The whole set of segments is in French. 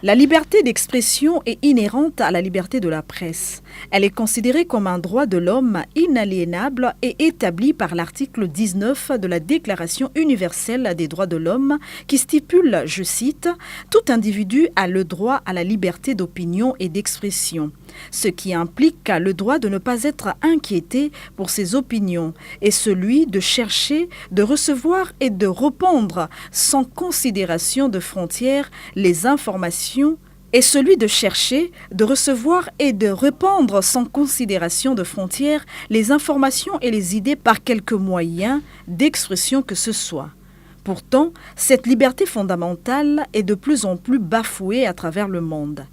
La liberté d'expression est inhérente à la liberté de la presse. Elle est considérée comme un droit de l'homme inaliénable et établi par l'article 19 de la Déclaration universelle des droits de l'homme qui stipule, je cite, « Tout individu a le droit à la liberté d'opinion et d'expression », ce qui implique le droit de ne pas être inquiété pour ses opinions et celui de chercher, de recevoir et de répondre sans considération de frontières les informations et celui de chercher, de recevoir et de répandre sans considération de frontières les informations et les idées par quelque moyen d'expression que ce soit. Pourtant, cette liberté fondamentale est de plus en plus bafouée à travers le monde.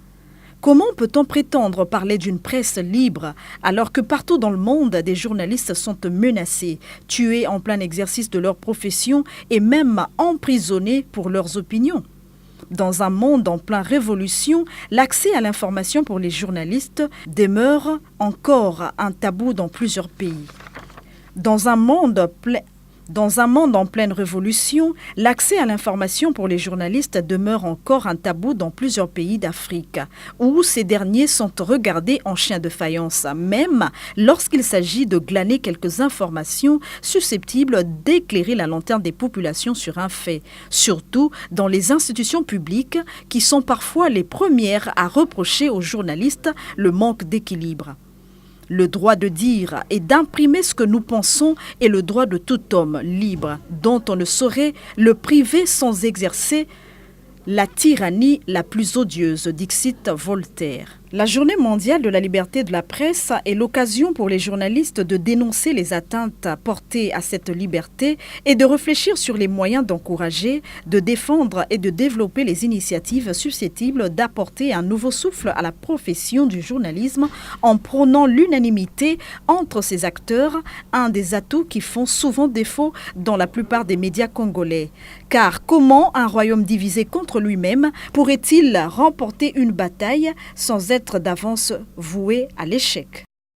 Comment peut-on prétendre parler d'une presse libre alors que partout dans le monde, des journalistes sont menacés, tués en plein exercice de leur profession et même emprisonnés pour leurs opinions ? Dans un monde en pleine révolution, l'accès à l'information pour les journalistes demeure encore un tabou dans plusieurs pays. Dans un monde en pleine révolution, l'accès à l'information pour les journalistes demeure encore un tabou dans plusieurs pays d'Afrique, où ces derniers sont regardés en chiens de faïence, même lorsqu'il s'agit de glaner quelques informations susceptibles d'éclairer la lanterne des populations sur un fait, surtout dans les institutions publiques qui sont parfois les premières à reprocher aux journalistes le manque d'équilibre. Le droit de dire et d'imprimer ce que nous pensons est le droit de tout homme libre, dont on ne saurait le priver sans exercer la tyrannie la plus odieuse, dixit Voltaire. La Journée mondiale de la liberté de la presse est l'occasion pour les journalistes de dénoncer les atteintes portées à cette liberté et de réfléchir sur les moyens d'encourager, de défendre et de développer les initiatives susceptibles d'apporter un nouveau souffle à la profession du journalisme en prônant l'unanimité entre ces acteurs, un des atouts qui font souvent défaut dans la plupart des médias congolais. Car comment un royaume divisé contre lui-même pourrait-il remporter une bataille sans être d'avance voué à l'échec?